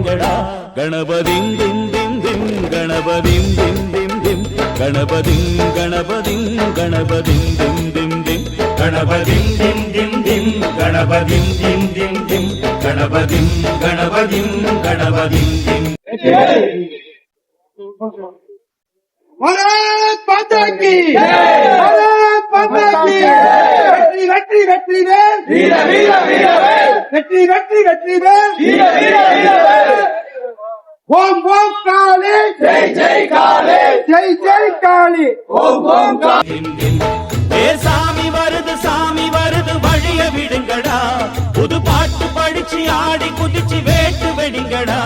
விடுங்கடா கணபதிம் திம் திம் திம் கணபதிம் திம் திம் திம் கணபதிம் கணபதிம் கணபதிம் திம் திம் திம் கணபதிம் திம் திம் திம் கணபதிம் திம் திம் திம் கணபதிம் கணபதிம் கணபதிம் திம் பாரத் மாதா கி பாரத் மாதா கி வெற்றி வெற்றி வெற்றி வேல் வீர வீர வீர வேல் வெற்றி வெற்றி வெற்றி வேல் வீர வீர வீர வேல் ஓம் ஓம் காளி ஜெய் ஜெய் காளி ஜெய் ஜெய் காளி ஓம் ஓம் காளி சாமி வருது வழிய விடுங்கடா புது பாட்டு படிச்சு ஆடி குதிச்சு வேட்டு வெடிங்கடா